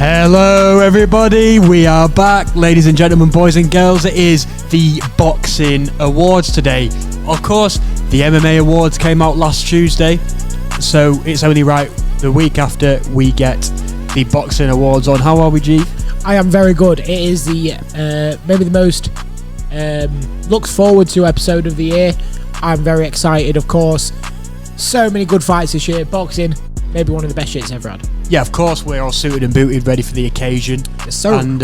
Hello everybody, we are back, ladies and gentlemen, boys and girls. It is the Boxing Awards today. Of course, the MMA Awards came out last Tuesday, so it's only right the week after we get the Boxing Awards on. How are we, G? I am very good. It is the maybe the most looks forward to episode of the year. I'm very excited, of course. So many good fights this year. Boxing, maybe one of the best shits ever had. Yeah, of course, we're all suited and booted, ready for the occasion. Yes, sir. And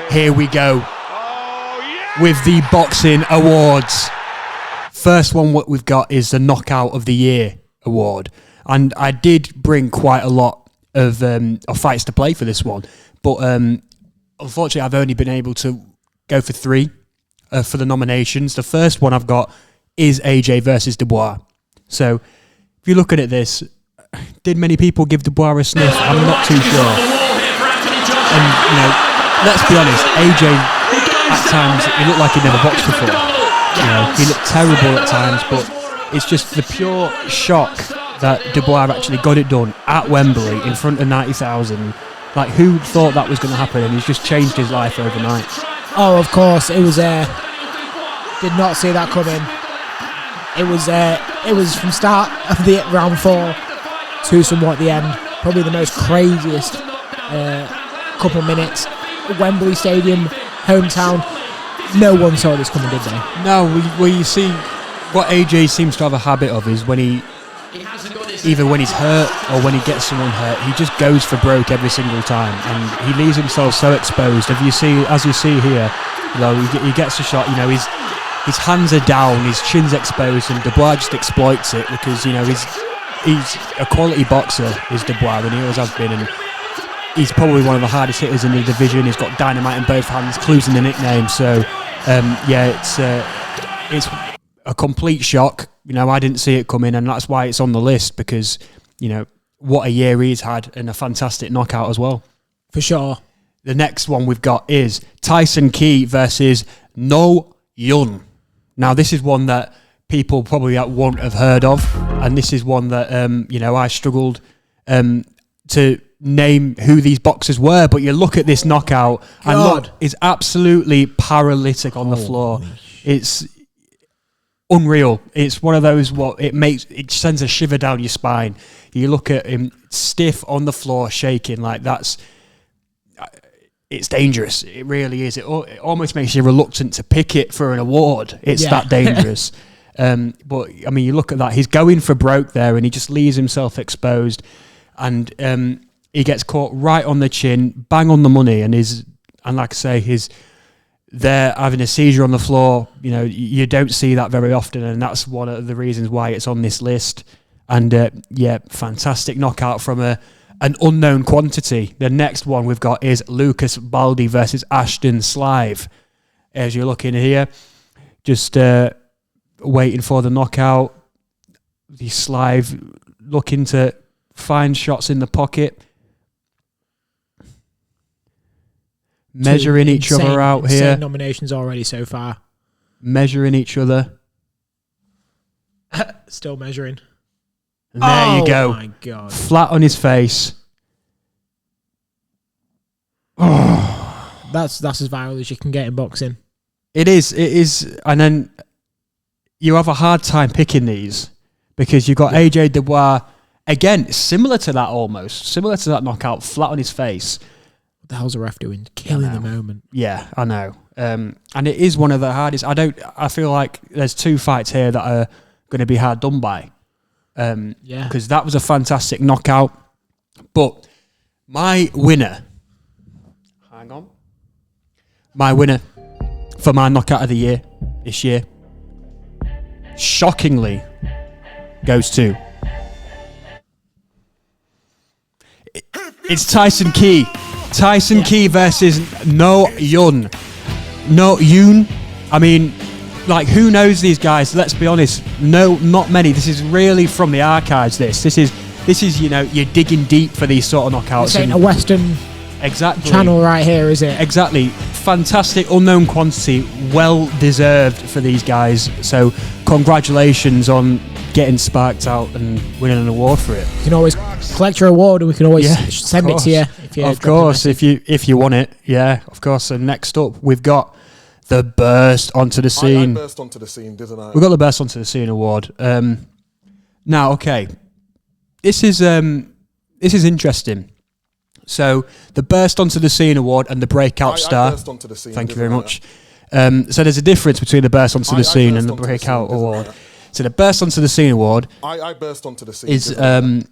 here we go with the Boxing Awards. First one what we've got is the Knockout of the Year award. And I did bring quite a lot of fights to play for this one. But unfortunately, I've only been able to go for 3 for the nominations. The first one I've got is AJ versus Dubois. So if you're looking at this, did many people give Dubois a sniff? I'm not too sure. And, you know, let's be honest, AJ, at times, he looked like he'd never boxed before. You know, he looked terrible at times, but it's just the pure shock that Dubois actually got it done at Wembley in front of 90,000. Like, who thought that was going to happen? And he's just changed his life overnight. Oh, of course, it was. Did not see that coming. It was from start of the round 4 to somewhat the end. Probably the most craziest couple of minutes. Wembley Stadium, hometown. No one saw this coming, did they? No, well, you see, what AJ seems to have a habit of is when either when he's hurt or when he gets someone hurt, he just goes for broke every single time, and he leaves himself so exposed. As you see here, you know, he gets a shot. You know, his hands are down, his chin's exposed, and Dubois just exploits it because, you know, he's a quality boxer, is Dubois, and he always has been, and he's probably one of the hardest hitters in the division. He's got dynamite in both hands, including the nickname. So, it's a complete shock. You know, I didn't see it coming, and that's why it's on the list, because, you know, what a year he's had, and a fantastic knockout as well. For sure. The next one we've got is Tyson Key versus No Yun. Now, this is one that people probably won't have heard of, and this is one that, you know, I struggled to name who these boxers were, but you look at this knockout, and look, it's absolutely paralytic on the floor. It's unreal. It's one of those, it sends a shiver down your spine. You look at him stiff on the floor, shaking like that's... It's dangerous. It really is. It almost makes you reluctant to pick it for an award. It's that dangerous. But, I mean, you look at that. He's going for broke there, and he just leaves himself exposed. And he gets caught right on the chin, bang on the money, and like I say, he's there having a seizure on the floor. You know, you don't see that very often, and that's one of the reasons why it's on this list. And, fantastic knockout from an unknown quantity. The next one we've got is Lucas Baldi versus Ashton Slive. As you're looking here, just waiting for the knockout. The Slive looking to find shots in the pocket. Measuring each other out here. Nominations already so far. Measuring each other. Still measuring. And there you go. Oh my God. Flat on his face. That's as viral as you can get in boxing. It is. And then you have a hard time picking these because you've got AJ Dubois, again, similar to that almost. Similar to that knockout, flat on his face. What the hell's the ref doing? Killing the moment. Yeah, I know. And it is one of the hardest. I feel like there's 2 fights here that are going to be hard done by. Because that was a fantastic knockout. But my winner, for my knockout of the year this year, shockingly, goes to... It's Tyson Key. Tyson Key versus No Yun. No Yun. I mean, like, who knows these guys? Let's be honest. No, not many. This is really from the archives. This is, you know, you're digging deep for these sort of knockouts. This ain't a Western channel right here, is it? Exactly. Fantastic unknown quantity. Well deserved for these guys. So congratulations on getting sparked out and winning an award for it. You can always collect your award, and we can always send it to you. Of course, if you want it, yeah, of course. And next up, we've got the Burst Onto the Scene. I burst onto the scene, didn't I? We've got the Burst Onto the Scene award. Now, okay, this is interesting. So the Burst Onto the Scene award and the Breakout Star. I burst onto the scene, Thank you very much. So there's a difference between the Burst Onto the Scene and the burst onto the Breakout scene, award. So the Burst Onto the Scene award I burst onto the scene.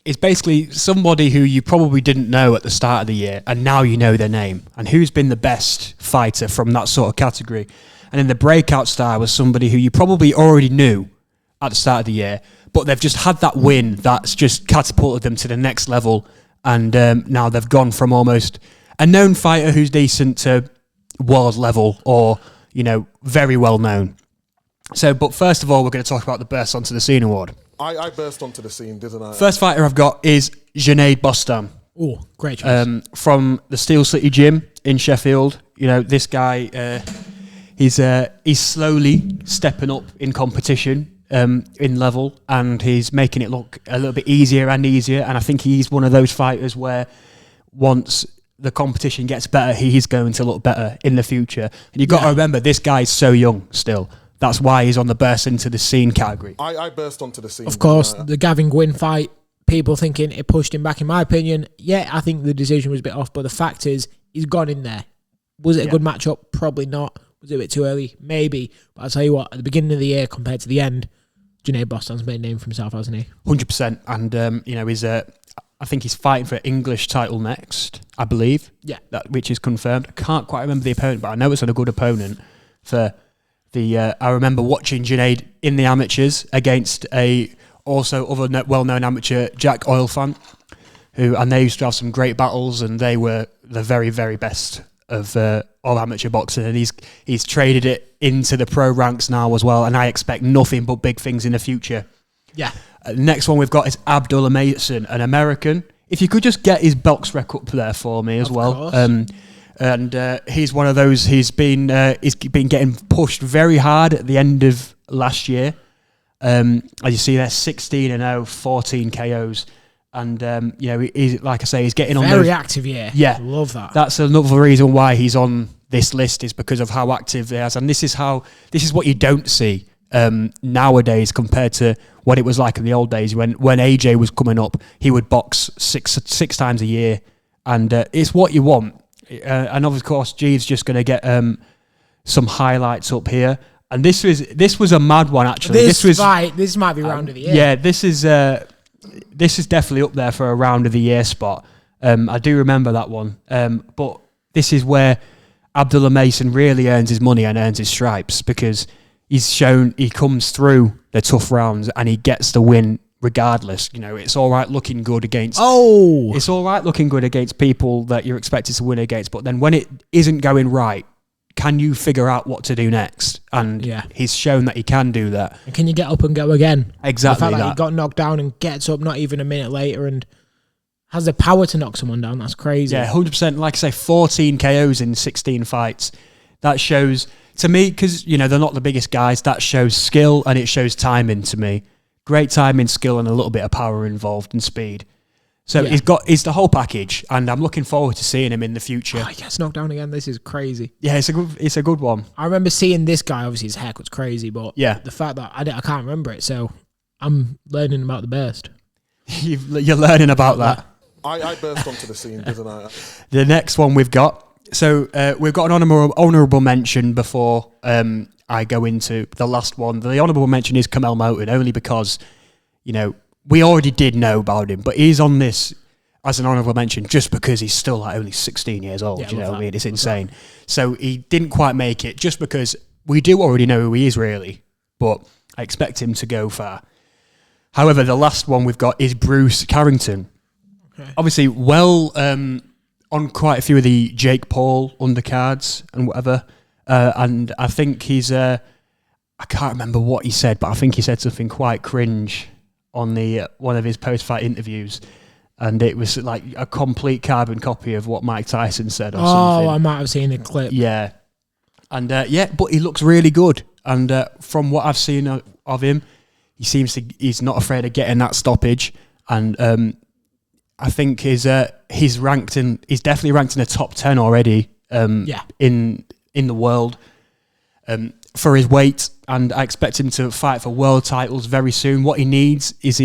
Is basically somebody who you probably didn't know at the start of the year, and now you know their name, and who's been the best fighter from that sort of category. And then the Breakout Star was somebody who you probably already knew at the start of the year, but they've just had that win that's just catapulted them to the next level, and now they've gone from almost a known fighter who's decent to world level, or, you know, very well known. So, but first of all, we're going to talk about the Burst Onto the Scene award. I burst onto the scene, didn't I? First fighter I've got is Junaid Bostan. Oh, great choice. From the Steel City Gym in Sheffield. You know, this guy, he's slowly stepping up in competition in level, and he's making it look a little bit easier and easier. And I think he's one of those fighters where once the competition gets better, he's going to look better in the future. And you've got to remember, this guy's so young still. That's why he's on the Burst Into the Scene category. I burst onto the scene. Of course, the Gavin Gwynn fight, people thinking it pushed him back. In my opinion, yeah, I think the decision was a bit off, but the fact is, he's gone in there. Was it a good matchup? Probably not. Was it a bit too early? Maybe. But I'll tell you what, at the beginning of the year compared to the end, Junaid Bostan's made a name for himself, hasn't he? 100%. And, you know, I think he's fighting for English title next, I believe. Yeah. Which is confirmed. I can't quite remember the opponent, but I know it's a good opponent for... I remember watching Junaid in the amateurs against a also other well-known amateur, Jack Oilfant, and they used to have some great battles, and they were the very, very best of amateur boxing, and he's traded it into the pro ranks now as well, and I expect nothing but big things in the future. Yeah. Next one we've got is Abdullah Mason, an American. If you could just get his box record up there for me as well. And he's one of those. He's been getting pushed very hard at the end of last year. As you see, there 16-0, 14 KOs, and you know, he's, like I say, he's getting on very active year. Yeah, love that. That's another reason why he's on this list, is because of how active he is, and this is what you don't see nowadays compared to what it was like in the old days when AJ was coming up. He would box six times a year, and it's what you want. And of course, Jeeves just going to get some highlights up here. And this was a mad one, actually. This might be round of the year. Yeah, this is definitely up there for a round of the year spot. I do remember that one. But this is where Abdullah Mason really earns his money and earns his stripes, because he's shown he comes through the tough rounds and he gets the win regardless. You know, it's all right looking good against... It's all right looking good against people that you're expected to win against, but then when it isn't going right, can you figure out what to do next? And he's shown that he can do that. And can you get up and go again? Exactly. The fact that he got knocked down and gets up not even a minute later and has the power to knock someone down, that's crazy. Yeah, 100%. Like I say, 14 KOs in 16 fights. That shows, to me, because, you know, they're not the biggest guys, that shows skill and it shows timing to me. Great timing, skill, and a little bit of power involved and speed. So he's the whole package, and I'm looking forward to seeing him in the future. Oh, he gets knocked down again. This is crazy. Yeah, it's a good one. I remember seeing this guy. Obviously, his haircut's crazy, but the fact that I can't remember it, so I'm learning about the burst. You're learning about that. I burst onto the scene, didn't I? The next one we've got. So we've got an honourable mention before I go into the last one. The honourable mention is Kamel Moten, only because, you know, we already did know about him, but he's on this as an honourable mention just because he's still like only 16 years old. Yeah, you know what I mean? It's insane. So he didn't quite make it just because we do already know who he is, really, but I expect him to go far. However, the last one we've got is Bruce Carrington. Okay. Obviously, on quite a few of the Jake Paul undercards and whatever. And I think he's, I can't remember what he said, but I think he said something quite cringe on the one of his post-fight interviews. And it was like a complete carbon copy of what Mike Tyson said or something. Oh, I might have seen the clip. Yeah. And but he looks really good. And from what I've seen of him, he's not afraid of getting that stoppage, and I think he's definitely ranked in the top 10 already. In the world for his weight, and I expect him to fight for world titles very soon. What he needs is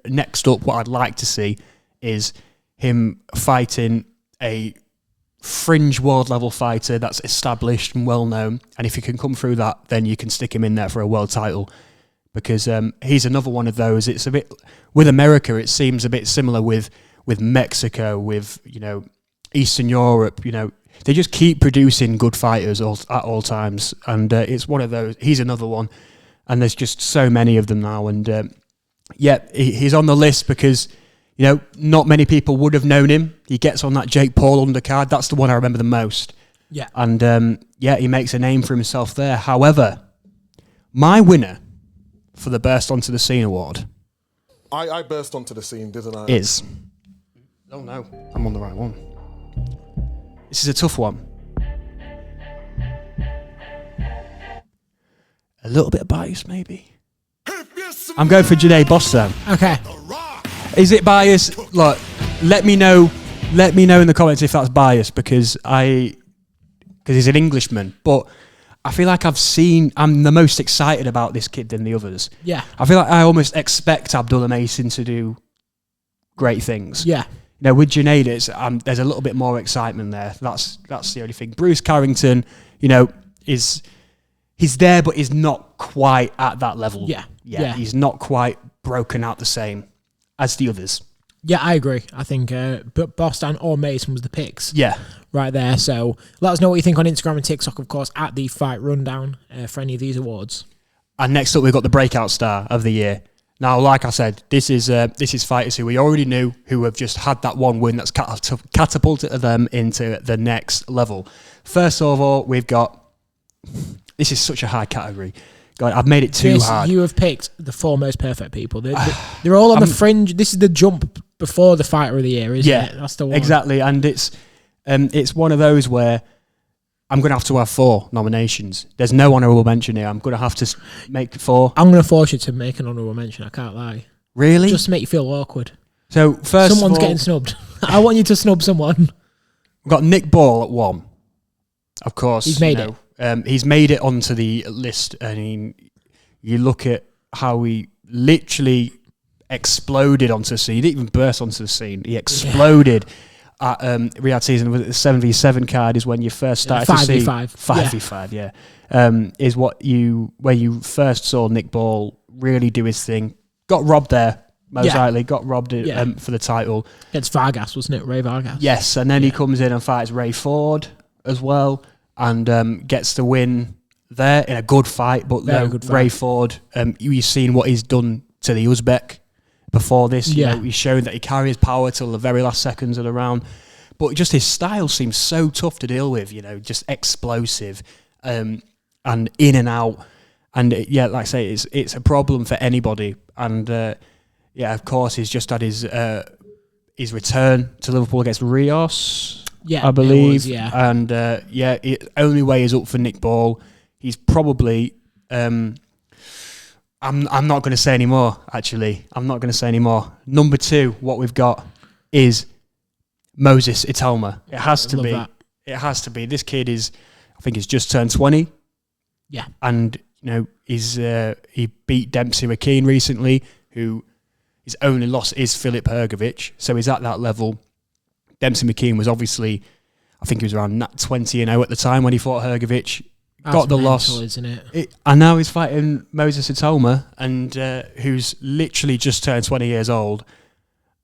next up. What I'd like to see is him fighting a fringe world level fighter that's established and well known, and if he can come through that, then you can stick him in there for a world title, because he's another one of those. It's a bit with America, it seems a bit similar with Mexico, with Eastern Europe. They just keep producing good fighters at all times, and it's one of those. He's another one, and there's just so many of them now. And he's on the list because not many people would have known him. He gets on that Jake Paul undercard. That's the one I remember the most. Yeah, and he makes a name for himself there. However, my winner for the Burst Onto the Scene award, I burst onto the scene, didn't I? Is oh no, I'm on the right one. This is a tough one. A little bit biased, maybe. I'm going for Janae Boston. Okay. Is it biased? Look, let me know in the comments if that's biased, because he's an Englishman. But I feel like I'm the most excited about this kid than the others. Yeah. I feel like I almost expect Abdullah Mason to do great things. Yeah. With Junaid, there's a little bit more excitement there. That's the only thing. Bruce Carrington, he's there, but he's not quite at that level. Yeah. He's not quite broken out the same as the others. Yeah, I agree. I think Boston or Mason was the picks. Yeah. Right there. So let us know what you think on Instagram and TikTok, of course, at the Fight Rundown for any of these awards. And next up, we've got the Breakout Star of the Year. Now, like I said, this is fighters who we already knew, who have just had that one win that's catapulted them into the next level. First of all, we've got... This is such a high category. God, I've made it too hard. You have picked the four most perfect people. They're all on the fringe. This is the jump before the Fighter of the Year, isn't it? That's the one. Exactly, and it's one of those where I'm going to have 4 nominations. There's no honourable mention here. I'm going to have to make 4. I'm going to force you to make an honourable mention. I can't lie. Really? Just to make you feel awkward. So first, someone's getting snubbed. I want you to snub someone. We've got Nick Ball at 1. Of course, he's made it. He's made it onto the list. I mean, you look at how he literally exploded onto the scene. He didn't even burst onto the scene. He exploded. At Riyadh season, was it the 7v7 card is when you first started to see 5v5, is where you first saw Nick Ball really do his thing. Got robbed there, most likely. Got robbed for the title. Against Vargas, wasn't it? Ray Vargas. Yes, and then he comes in and fights Ray Ford as well, and gets the win there in a good fight. But good fight. Ray Ford, you've seen what he's done to the Uzbek before this. He's shown that he carries power till the very last seconds of the round. But just his style seems so tough to deal with, just explosive and in and out. And like I say, it's a problem for anybody. And of course, he's just had his return to Liverpool against Rios, I believe. And only way is up for Nick Ball. He's probably... I'm not going to say any more, actually. I'm not going to say any more. Number 2, what we've got is Moses Italma. It has to be. That. It has to be. This kid I think he's just turned 20. Yeah. And, he beat Dempsey McKean recently, who his only loss is Filip Hrgovic. So he's at that level. Dempsey McKean was obviously, I think he was around 20-0 at the time when he fought Hrgovic. Got the loss, isn't it? And now he's fighting Moses Italma, and who's literally just turned 20 years old,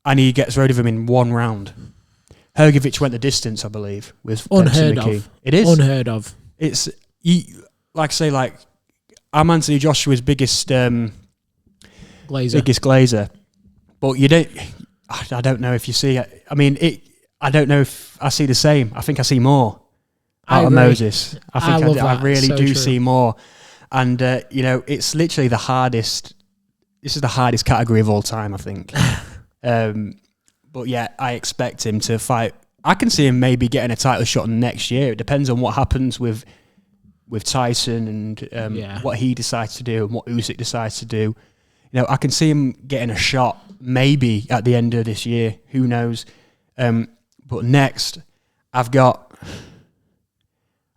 and he gets rid of him in 1 round. Hrgovic went the distance, I believe, with unheard of. It is unheard of. It's I'm Anthony Joshua's biggest glazer, but you don't. I don't know if you see it. I mean, I don't know if I see the same. I think I see more. Out of Moses. I think I really do see more. And, it's literally the hardest. This is the hardest category of all time, I think. But yeah, I expect him to fight. I can see him maybe getting a title shot next year. It depends on what happens with Tyson and what he decides to do and what Usyk decides to do. I can see him getting a shot maybe at the end of this year. Who knows? But next, I've got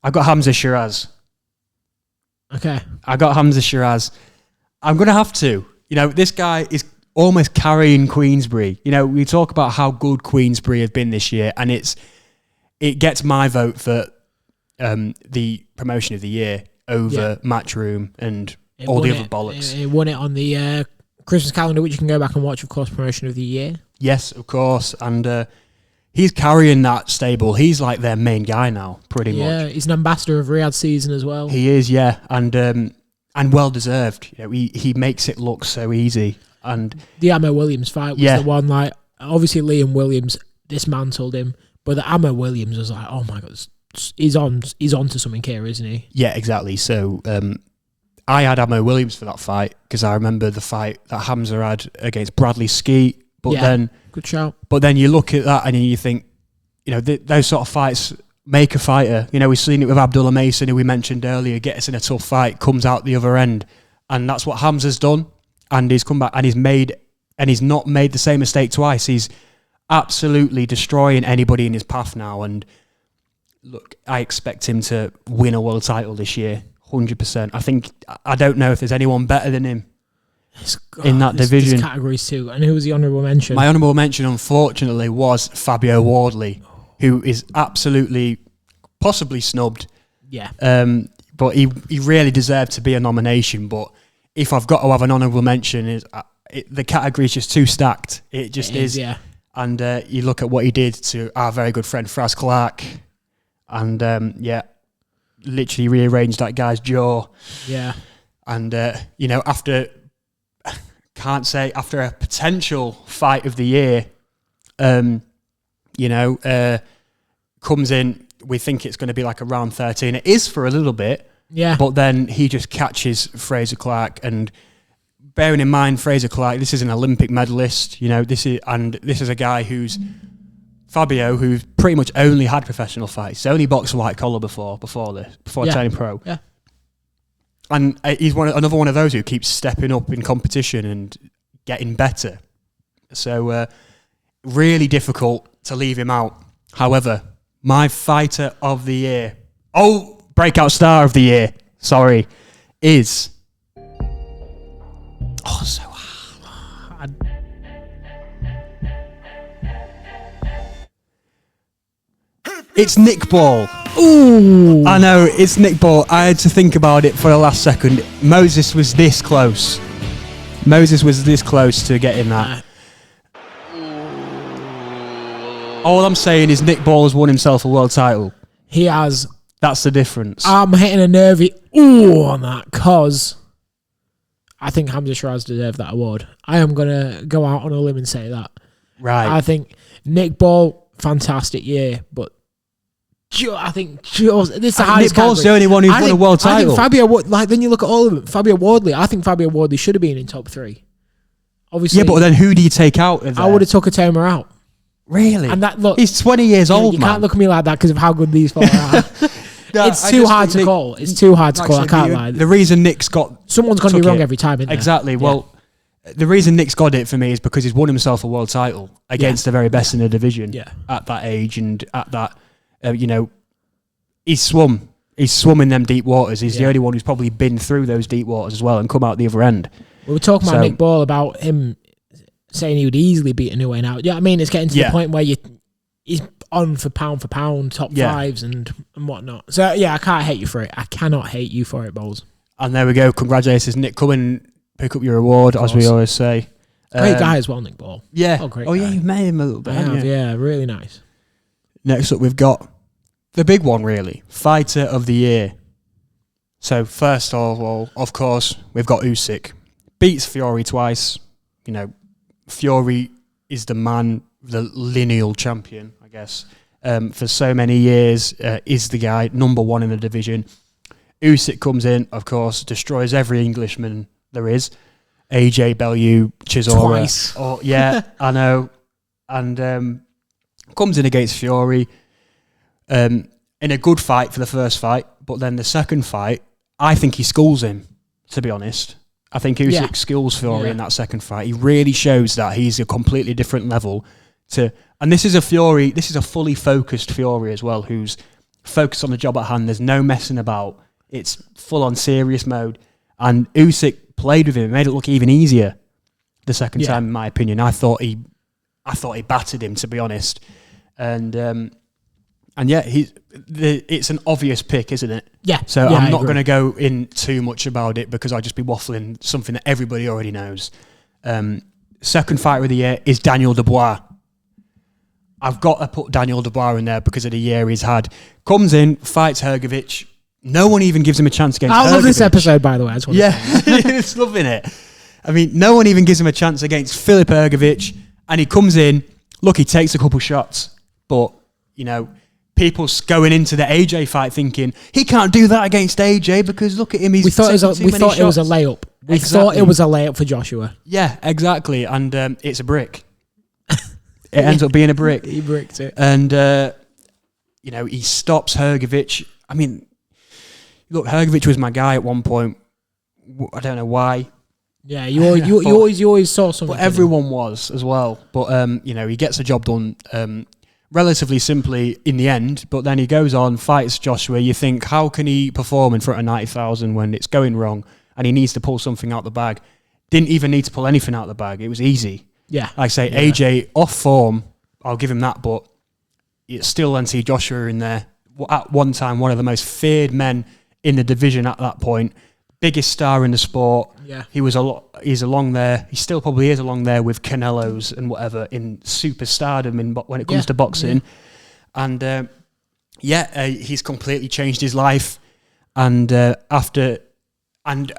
Hamza Shiraz. Okay. I got Hamza Shiraz. I'm going to have to. This guy is almost carrying Queensbury. We talk about how good Queensbury have been this year, and it gets my vote for the promotion of the year over Matchroom and all the other bollocks. It won it on the Christmas calendar, which you can go back and watch, of course, promotion of the year. Yes, of course. And he's carrying that stable. He's like their main guy now, pretty much. Yeah, he's an ambassador of Riyadh season as well. He is, yeah. And well deserved. He makes it look so easy. And the Ammo Williams fight was the one, like, obviously Liam Williams dismantled him, but the Ammo Williams was like, oh my God, he's on to something here, isn't he? Yeah, exactly. So I had Ammo Williams for that fight because I remember the fight that Hamza had against Bradley Skeet. But then, good shout. But then you look at that and you think, those sort of fights make a fighter. We've seen it with Abdullah Mason, who we mentioned earlier, get us in a tough fight, comes out the other end, and that's what Hamza's done. And he's come back and he's not made the same mistake twice. He's absolutely destroying anybody in his path now. And look, I expect him to win a world title this year, 100%. I don't know if there's anyone better than him in that division. There's categories too. And who was the honourable mention? My honourable mention, unfortunately, was Fabio Wardley, who is absolutely, possibly snubbed. Yeah. But he really deserved to be a nomination. But if I've got to have an honourable mention, the category is just too stacked. It just is. Yeah. And you look at what he did to our very good friend Fraz Clark, and literally rearranged that guy's jaw. Yeah. And after a potential fight of the year, comes in. We think it's going to be like a round 13. It is for a little bit. Yeah. But then he just catches Fraser Clark, and bearing in mind Fraser Clark, this is an Olympic medalist. This is a guy who's Fabio, who's pretty much only had professional fights. He's only boxed white collar before turning pro. Yeah. And he's another one of those who keeps stepping up in competition and getting better. So really difficult to leave him out. However, my fighter of the year, breakout star of the year, is... Oh, so hard. It's Nick Ball. Ooh. I know, it's Nick Ball. I had to think about it for the last second. Moses was this close. To getting that. All I'm saying is Nick Ball has won himself a world title. He has. That's the difference. I'm hitting a nervy ooh on that because I think Hamza Shiraz deserved that award. I am going to go out on a limb and say that. Right. I think Nick Ball, fantastic year, but I think this is the hardest Nick Ball's the only one who's won a world title. I think then you look at all of them. Fabio Wardley, I think Fabio Wardley should have been in top 3. Obviously. Yeah, but then who do you take out of there? I would have took a Tomer out. Really? And that look, he's 20 years old, you man. can't look at me like that because of how good these four are. No, it's too hard to call. It's too hard to call. I can't lie. The reason Nick's got... Someone's going to be wrong every time, isn't there? Exactly. Well, the reason Nick's got it for me is because he's won himself a world title against the very best in the division at that age and at that, he's swum. He's swum in them deep waters. He's the only one who's probably been through those deep waters as well and come out the other end. We were talking about Nick Ball, about him saying he would easily beat Inoue now. Yeah, I mean, it's getting to the point where he's on for pound, top fives and whatnot. So, I can't hate you for it. I cannot hate you for it, Bowles. And there we go. Congratulations, Nick. Come and pick up your award, as we always say. Great guy as well, Nick Ball. Yeah. Great guy. Yeah, you've met him a little bit, yeah, really nice. Next up, we've got the big one, really. Fighter of the year. So, first of all, of course, we've got Usyk. Beats Fury twice. Fury is the man, the lineal champion, I guess, for so many years, is the guy, number one in the division. Usyk comes in, of course, destroys every Englishman there is. AJ, Bellew, Chisora. Twice. I know. And comes in against Fury in a good fight for the first fight, but then the second fight, I think he schools him, to be honest. I think Usyk skills Fury in that second fight. He really shows that he's a completely different level to. And this is a Fury. This is a fully focused Fury as well, who's focused on the job at hand. There's no messing about. It's full on serious mode. And Usyk played with him, made it look even easier the second time, in my opinion. I thought he battered him, to be honest. And yeah, it's an obvious pick, isn't it? Yeah. So I'm not going to go in too much about it because I'll just be waffling something that everybody already knows. Second fighter of the year is Daniel Dubois. I've got to put Daniel Dubois in there because of the year he's had. Comes in, fights Hrgović. No one even gives him a chance against Hrgović. I love this episode, by the way. It's loving it. I mean, no one even gives him a chance against Filip Hrgović, and he comes in. Look, he takes a couple shots, but people's going into the AJ fight thinking he can't do that against AJ because look at him. We thought it was a layup. We thought it was a layup for Joshua. Yeah, exactly, and it's a brick. It ends up being a brick. He bricked it, and he stops Hrgović. I mean, look, Hrgović was my guy at one point. I don't know why. Yeah, you always saw something. But everyone was as well. But he gets the job done relatively simply in the end. But then he goes on, fights Joshua. You think, how can he perform in front of 90,000 when it's going wrong and he needs to pull something out the bag? Didn't even need to pull anything out the bag. It was easy. Yeah, like I say, AJ off form. I'll give him that, but you still then see Joshua in there. At one time, one of the most feared men in the division at that point. Biggest star in the sport. Yeah, he's along there. He still probably is along there with Canelo's and whatever in superstardom when it comes to boxing. Yeah. And he's completely changed his life. And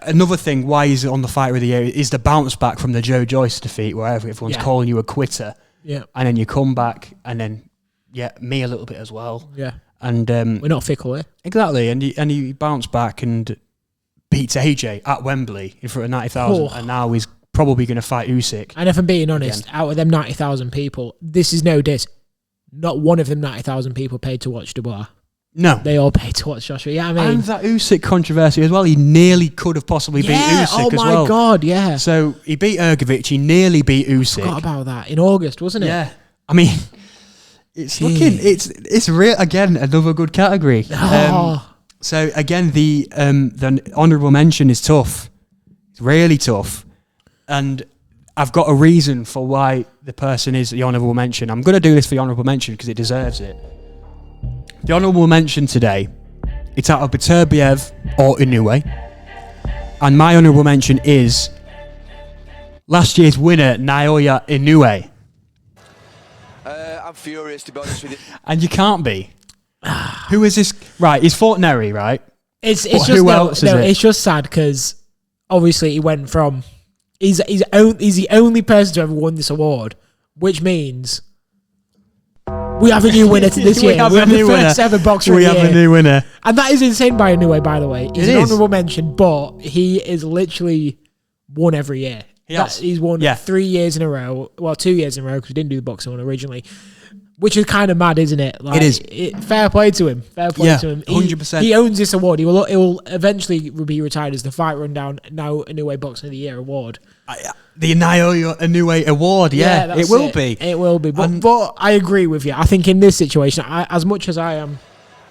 another thing, why he's on the fighter of the year is the bounce back from the Joe Joyce defeat, where everyone's calling you a quitter. Yeah, and then you come back, and then me a little bit as well. Yeah, and we're not fickle here. Exactly, and he bounced back and beats AJ at Wembley in front of 90,000, and now he's probably going to fight Usyk. And if I'm being honest, out of them 90,000 people, this is no diss. Not one of them 90,000 people paid to watch Dubois. No. They all paid to watch Joshua. Yeah, I mean. And that Usyk controversy as well. He nearly could have possibly beat Usyk as well. Oh my God, yeah. So he beat Hrgović. He nearly beat Usyk. I forgot about that. In August, wasn't it? Yeah. I mean, it's real again, another good category. So again, the honourable mention is tough. It's really tough. And I've got a reason for why the person is the honourable mention. I'm going to do this for the honourable mention because it deserves it. The honourable mention today, it's out of Beterbiev or Inoue. And my honourable mention is last year's winner, Naoya Inoue. I'm furious, to be honest with you. And you can't be. Who is this? Right, he's fought Neri, right? It's just sad because obviously he went from... He's the only person to ever won this award, which means... We have a new winner to this year. We have the first ever boxer of the year. We have a new winner. And that is insane by Inoue, by the way. He's an honourable mention, but he is literally won every year. He's won 3 years in a row. Well, 2 years in a row because we didn't do the boxing one originally. Which is kind of mad, isn't it? Like, it is. Fair play to him. Fair play to him. 100%. He owns this award. It will eventually be retired as the Fight Rundown Now Inoue Boxing of the Year award. The Naoya Inoue award, it will be. It will be. But I agree with you. I think in this situation, as much as I am...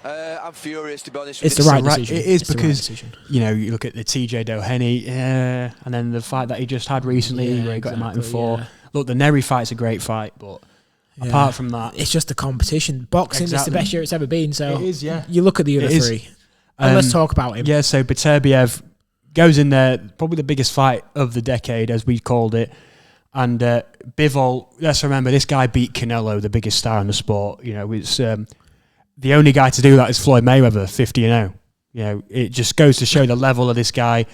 I'm furious, to be honest with you. It's the right decision. It is because, you look at the TJ Doheny, and then the fight that he just had recently where he got him out in 4. Yeah. Look, the Neri fight's a great fight, but... Yeah. Apart from that, it's just the competition. Boxing is the best year it's ever been. So it is, you look at the other three, and let's talk about him. Yeah, so Beterbiev goes in there, probably the biggest fight of the decade, as we called it. And Bivol, let's remember, this guy beat Canelo, the biggest star in the sport. It's the only guy to do that is Floyd Mayweather, 50-0. It just goes to show the level of this guy.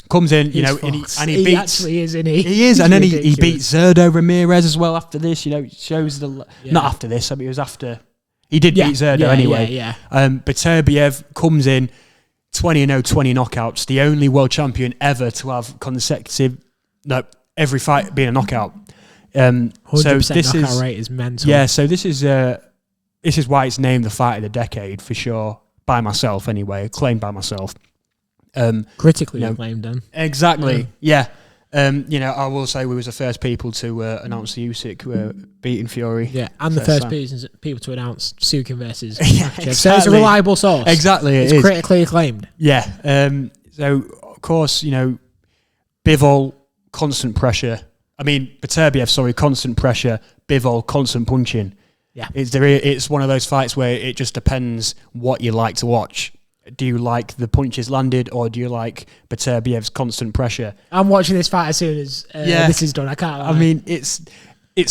Comes in, and he beats. He actually is, isn't he? He is, and then he beats Zurdo Ramirez as well after this. Shows the not after this. I mean, it was after he did beat Zurdo anyway. Beterbiev comes in 20-0, 20 knockouts. The only world champion ever to have every fight being a knockout. 100% knockout rate is mental. Yeah, so this is why it's named the fight of the decade for sure. By myself, anyway, acclaimed by myself. Critically you know, acclaimed, then. Exactly. Yeah. I will say we was the first people to announce the Usyk beating Fury. Yeah, and the first people to announce Sukin versus Yeah, Makhachev. So it's a reliable source. Exactly, it's critically acclaimed. Yeah. So of course, Bivol, constant pressure. I mean, Beterbiev, sorry, constant pressure. Bivol, constant punching. Yeah, it's one of those fights where it just depends what you like to watch. Do you like the punches landed, or do you like Beterbiev's constant pressure? I'm watching this fight as soon as this is done. I can't lie. I mean, it's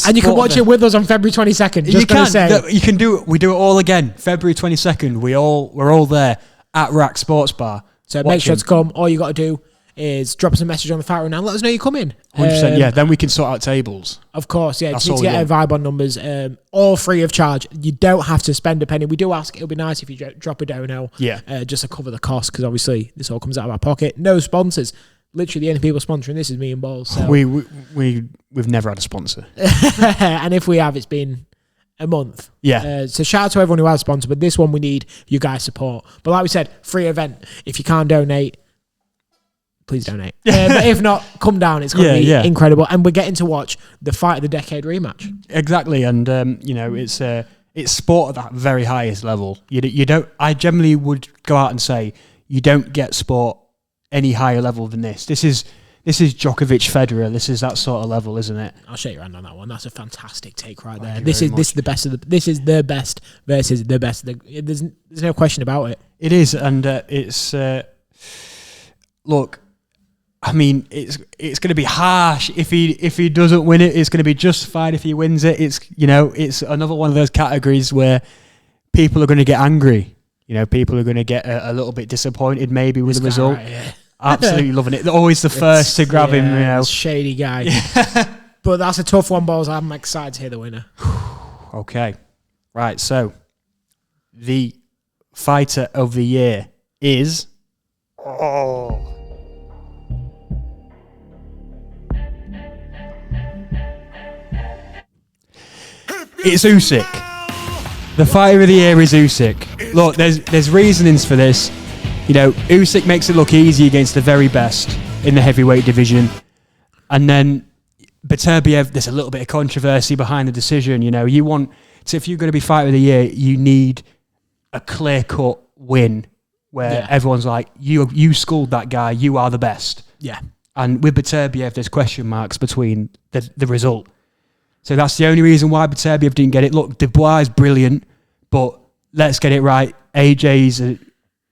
and you can watch it with us on February 22nd. Just gonna say, you can do it. We do it all again. February 22nd. We're all there at Rack Sports Bar. So make sure to come. All you got to do is drop us a message on the fight right now. Let us know you're coming. 100%. Yeah. Then we can sort out tables. Of course. Yeah. That's Just need to get a vibe on numbers. All free of charge. You don't have to spend a penny. We do ask. It'll be nice if you drop a dono. Yeah. Just to cover the cost, because obviously this all comes out of our pocket. No sponsors. Literally the only people sponsoring this is me and Balls. So. We've never had a sponsor. And if we have, it's been a month. Yeah. So shout out to everyone who has sponsored, but this one we need you guys' support. But like we said, free event. If you can't donate, please donate. But if not, come down. It's going to be incredible. And we're getting to watch the fight of the decade rematch. Exactly. And, it's sport at that very highest level. You don't. I generally would go out and say you don't get sport any higher level than this. This is Djokovic, Federer. This is that sort of level, isn't it? I'll shake your hand on that one. That's a fantastic take right there. This is the best of the. This is the best versus the best. There's no question about it. It is, and it's look. I mean, it's going to be harsh if he doesn't win it. It's going to be justified if he wins it. It's another one of those categories where people are going to get angry. People are going to get a little bit disappointed maybe with the result. Right, yeah. Absolutely loving it. They're always the first to grab him. Shady guy. But that's a tough one, Balls. I'm excited to hear the winner. Okay, right. So the fighter of the year is. It's Usyk. The fighter of the year is Usyk. Look, there's reasonings for this. Usyk makes it look easy against the very best in the heavyweight division. And then Beterbiev, there's a little bit of controversy behind the decision. If you're going to be fighter of the year, you need a clear-cut win where everyone's like, you schooled that guy, you are the best. Yeah. And with Beterbiev, there's question marks between the result. So that's the only reason why Beterbiev didn't get it. Look, Dubois is brilliant, but let's get it right. AJ's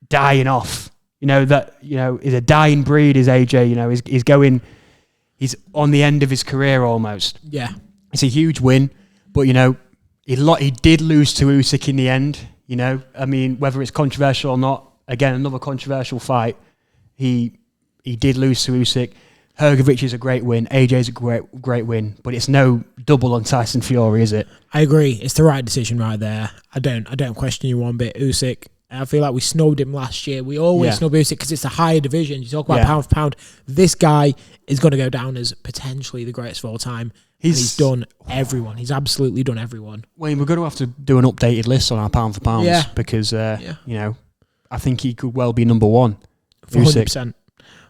dying off. He's a dying breed, is AJ. He's on the end of his career almost. Yeah. It's a huge win, but, he did lose to Usyk in the end. I mean, whether it's controversial or not, again, another controversial fight. He did lose to Usyk. Hrgovic is a great win. AJ's a great win, but it's no double on Tyson Fury, is it? I agree. It's the right decision right there. I don't question you one bit. Usyk, I feel like we snubbed him last year. We always snub Usyk because it's a higher division. You talk about pound for pound. This guy is going to go down as potentially the greatest of all time. He's done everyone. He's absolutely done everyone. Wayne, we're going to have to do an updated list on our pound for pounds because, I think he could well be number one. 100%.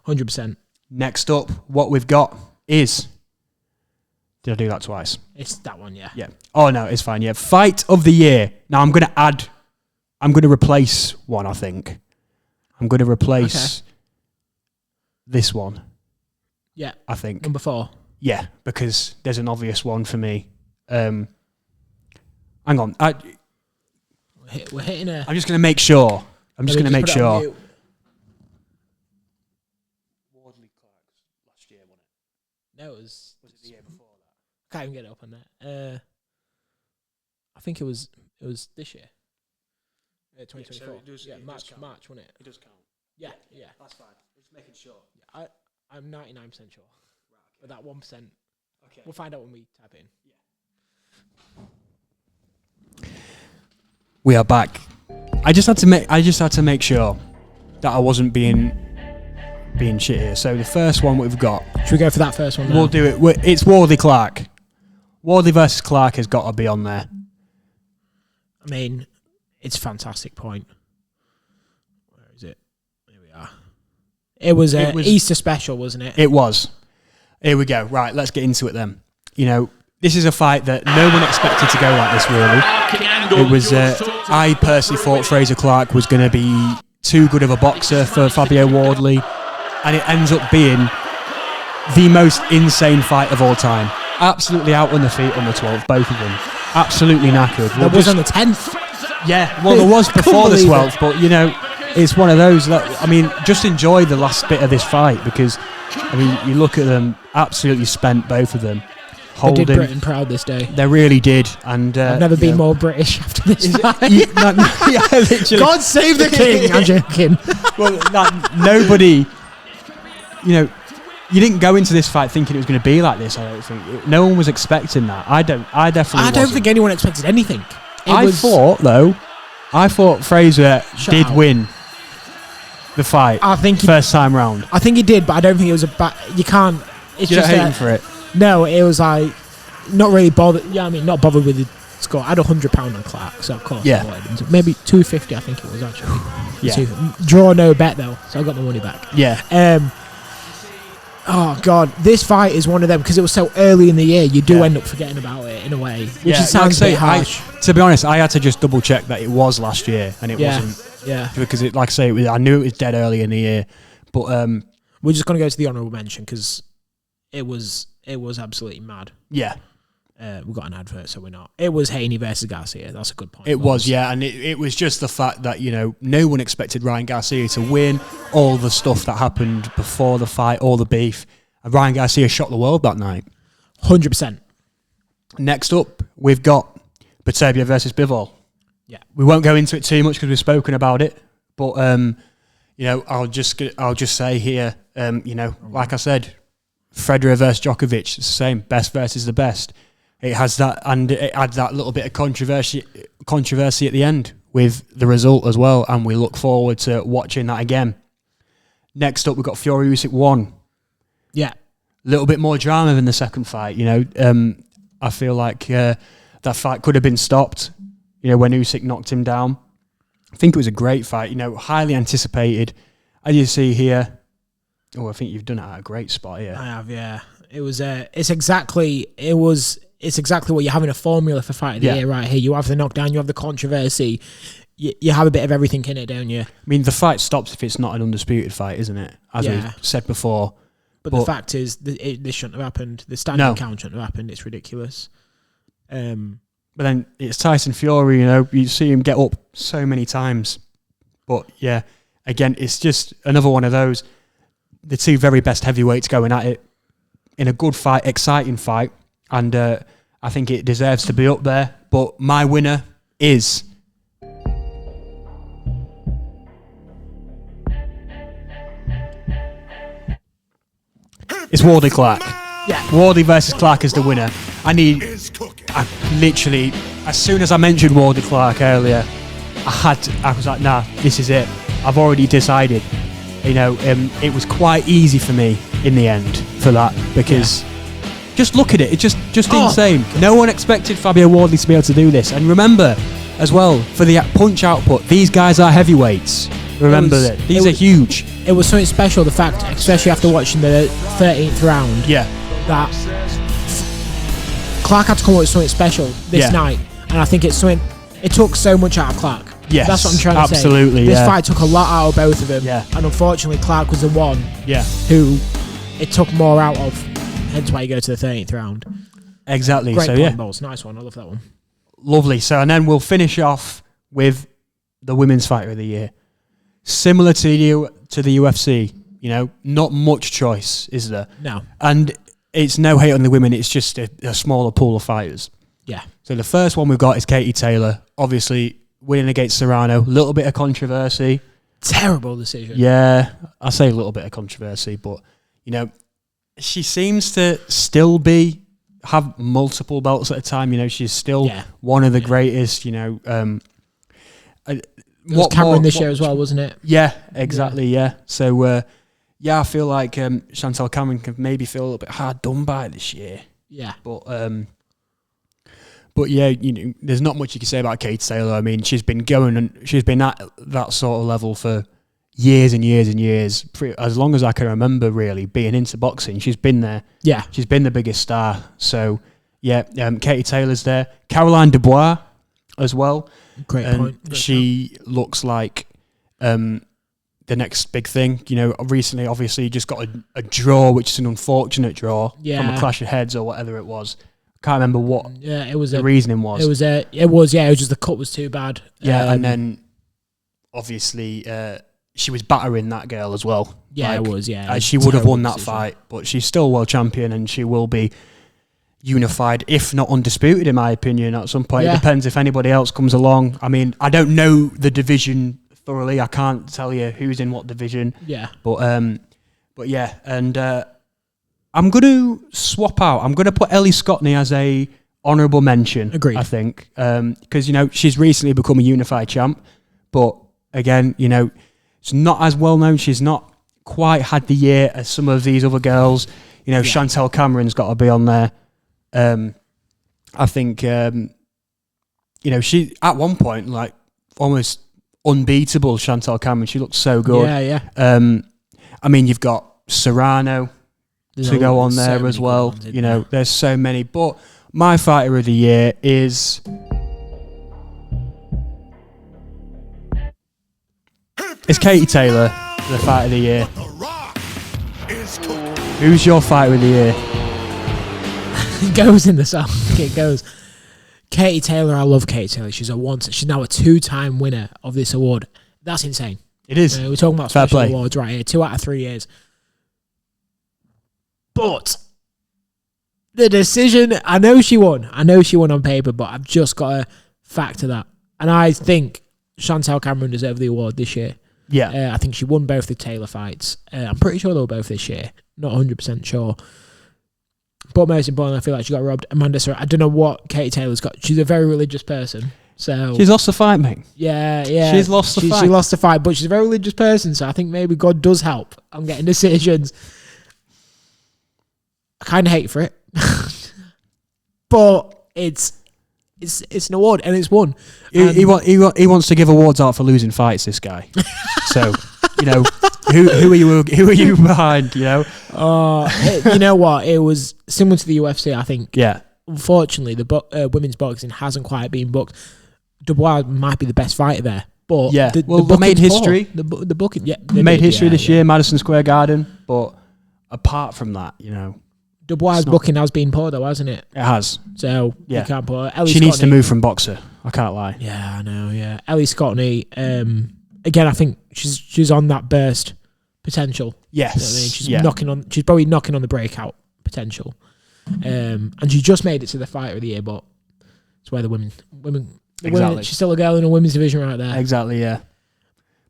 100%. Next up, what we've got is... Did I do that twice? It's that one, yeah. Yeah. Oh, no, it's fine, yeah. Fight of the year. Now, I'm going to replace one, I think. I'm going to replace this one. Yeah. I think. Number 4. Yeah, because there's an obvious one for me. Hang on. We're hitting a... I'm just going to make sure. I'm just going to make sure. No, it was the year before that. Can't even get it up on there. I think it was this year. 2024. March, wasn't it? It does count. Yeah. That's fine. Just making sure. Yeah, I'm 99% sure. Right, okay. But that 1%, we'll find out when we type in. Yeah. We are back. I just had to make sure that I wasn't being shit here. So the first one we've got. Should we go for that first one now? We'll do it. It's Wardley Clark. Wardley versus Clark has got to be on there. I mean, it's a fantastic point. Where is it? Here we are. It was Easter special, wasn't it? It was. Here we go. Right, let's get into it then. You know, this is a fight that no one expected to go like this, really. It was. I personally thought Fraser Clark was going to be too good of a boxer for Fabio Wardley, and it ends up being the most insane fight of all time. Absolutely out on the feet on the 12th, both of them. Absolutely knackered. That was on the 10th. Yeah, well, there was before the 12th, but, you know, it's one of those that, I mean, just enjoy the last bit of this fight because, I mean, you look at them, absolutely spent, both of them. They did Britain proud this day. They really did. And I've never been more British after this fight. Yeah, literally. God save the king! I'm joking. Well, nobody, you know, you didn't go into this fight thinking it was going to be like this. I don't think no one was expecting that. I don't think anyone expected anything. I thought Fraser did win the fight. I think first time round. I think he did, but I don't think it was you can't. It's You're just hating for it. No, it was like not really bothered. Yeah, I mean, not bothered with the score. I had £100 on Clark, so of course I wanted him to. Maybe £250. I think it was actually. Yeah. Draw no bet though, so I got my money back. Yeah. Oh God, this fight is one of them because it was so early in the year. You do end up forgetting about it in a way, which sounds a bit harsh. To be honest, I had to just double check that it was last year and it wasn't. Yeah. Because it, like I say, I knew it was dead early in the year, but we're just gonna go to the honourable mention because it was absolutely mad. Yeah. We got an advert, so we're not. It was Haney versus Garcia. That's a good point. It was, yeah, and it was just the fact that, you know, no one expected Ryan Garcia to win. All the stuff that happened before the fight, all the beef. And Ryan Garcia shot the world that night. 100%. Next up, we've got Beterbiev versus Bivol. Yeah, we won't go into it too much because we've spoken about it, but you know, I'll just say here, you know, like I said, Federer versus Djokovic, it's the same, best versus the best. It has that, and it adds that little bit of controversy at the end with the result as well, and we look forward to watching that again. Next up, we've got Fury Usyk 1. Yeah. A little bit more drama than the second fight, you know. I feel like that fight could have been stopped, you know, when Usyk knocked him down. I think it was a great fight, you know, highly anticipated. As you see here, I think you've done it at a great spot here. I have, yeah. It was, it's exactly what you have in a formula for fight of the year right here. You have the knockdown, you have the controversy, you have a bit of everything in it, don't you? I mean, the fight stops if it's not an undisputed fight, isn't it? As we said before. But the fact is, this shouldn't have happened. The standing count shouldn't have happened. It's ridiculous. But then it's Tyson Fury, you know, you see him get up so many times. But yeah, again, it's just another one of those, the two very best heavyweights going at it in a good fight, exciting fight. And I think it deserves to be up there. But my winner is... it's Wardley Clark. Yeah. Wardley versus Clark is the winner. I literally, as soon as I mentioned Wardley Clark earlier, I was like, nah, this is it. I've already decided. You know, it was quite easy for me in the end for that because... just look at it. It's just insane. No one expected Fabio Wardley to be able to do this. And remember, as well, for the punch output, these guys are heavyweights. Remember that. These are huge. It was something special, the fact, especially after watching the 13th round, that Clark had to come up with something special this night. And I think it's something, it took so much out of Clark. Yes, that's what I'm trying to say. Absolutely, This fight took a lot out of both of them. Yeah. And unfortunately, Clark was the one who it took more out of. Hence why you go to the 13th round. Exactly. Great so point, balls. Nice one. I love that one. Lovely. So, and then we'll finish off with the Women's Fighter of the Year. Similar to the UFC, you know, not much choice, is there? No. And it's no hate on the women, it's just a smaller pool of fighters. Yeah. So the first one we've got is Katie Taylor. Obviously, winning against Serrano. Little bit of controversy. Terrible decision. Yeah, I say a little bit of controversy, but, you know, she seems to still have multiple belts at a time. You know, she's still one of the greatest, you know. It was Cameron this year as well, wasn't it? Yeah, exactly, yeah. So, I feel like Chantal Cameron can maybe feel a little bit hard done by this year. Yeah. But yeah, you know, there's not much you can say about Kate Taylor. I mean, she's been going and she's been at that sort of level for years and years and years, as long as I can remember, really being into boxing. She's been there. Yeah, she's been the biggest star. So yeah, Katie Taylor's there. Caroline Dubois as well. Great point. Great she looks like the next big thing. You know, recently, obviously, just got a draw, which is an unfortunate draw from a clash of heads or whatever it was. Can't remember what it was the reasoning was. It was just the cut was too bad. Yeah, and then obviously she was battering that girl as well. Yeah, it was. Yeah, she would have won that fight, but she's still world champion, and she will be unified, if not undisputed, in my opinion, at some point. It depends if anybody else comes along. I mean, I don't know the division thoroughly. I can't tell you who's in what division. Yeah, but yeah, and I'm going to swap out. I'm going to put Ellie Scottney as a honourable mention. Agreed. I think because you know she's recently become a unified champ, but again, you know, it's not as well known. She's not quite had the year as some of these other girls. You know, Chantel Cameron's got to be on there. I think you know, she at one point like almost unbeatable. Chantel Cameron, she looked so good. I mean, you've got Serrano to go on there as well. You know, there's so many. But my fighter of the year is Katie Taylor, the fighter of the year. Who's your fighter of the year? It goes in the song. It goes. Katie Taylor, I love Katie Taylor. She's now a 2-time winner of this award. That's insane. It is. We're talking about Fair special play. awards right here. 2 out of 3 years. But the decision, I know she won on paper, but I've just got to factor that. And I think Chantel Cameron deserved the award this year. Yeah. I think she won both the Taylor fights. I'm pretty sure they were both this year. Not 100% sure. But most importantly, I feel like she got robbed. Amanda Serrano, I don't know what Katie Taylor's got. She's a very religious person. So she's lost the fight, mate. Yeah. She's lost the fight. She lost the fight, but she's a very religious person. So I think maybe God does help on getting decisions. I kind of hate for it. But it's an award, and it's won. He wants to give awards out for losing fights, this guy. So, you know, who are you behind, you know? You know what? It was similar to the UFC, I think. Yeah. Unfortunately, the women's boxing hasn't quite been booked. Dubois might be the best fighter there. But yeah. the made history. The booking, made history this year, Madison Square Garden. But apart from that, you know, Dubois' booking has been poor, though, hasn't it? It has. So you can't put Ellie She Scottney needs to move from boxer. I can't lie. Yeah, I know. Yeah, Ellie Scottney. Again, I think she's on that burst potential. Yes. You know what I mean? She's probably knocking on the breakout potential. And she just made it to the fighter of the year, but it's where the women. Exactly. She's still a girl in a women's division right there. Exactly. Yeah.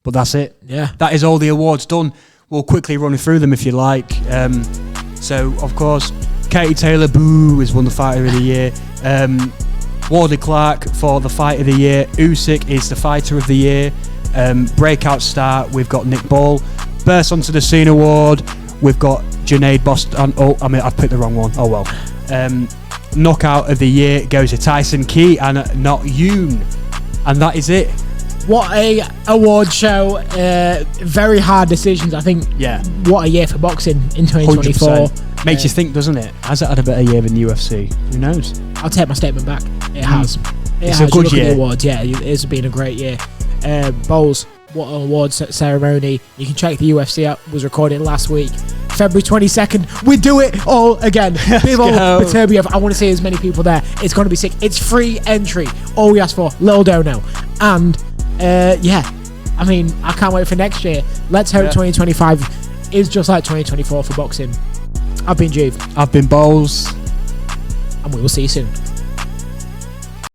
But that's it. Yeah. That is all the awards done. We'll quickly run through them if you like. So, of course, Katie Taylor, has won the Fighter of the Year. Wardley Clark for the Fight of the Year. Usyk is the Fighter of the Year. Breakout star, we've got Nick Ball. Burst onto the Scene Award, we've got Junaid Boston. I've picked the wrong one. Oh well. Knockout of the Year goes to Tyson Key and not Yoon. And that is it. What a award show. Very hard decisions, I think. Yeah. What a year for boxing in 2024. 100%. Makes you think, doesn't it? Has it had a better year than the UFC? Who knows? I'll take my statement back. It has. It's a good year. The awards, yeah, it's been a great year. Bowls, what an awards ceremony. You can check the UFC out. Was recorded last week. February 22nd. We do it all again. People, Baturbiev, I want to see as many people there. It's going to be sick. It's free entry. All we ask for, little dono. And I mean, I can't wait for next year. Let's hope 2025 is just like 2024 for boxing. I've been Juve. I've been Bowles. And we will see you soon.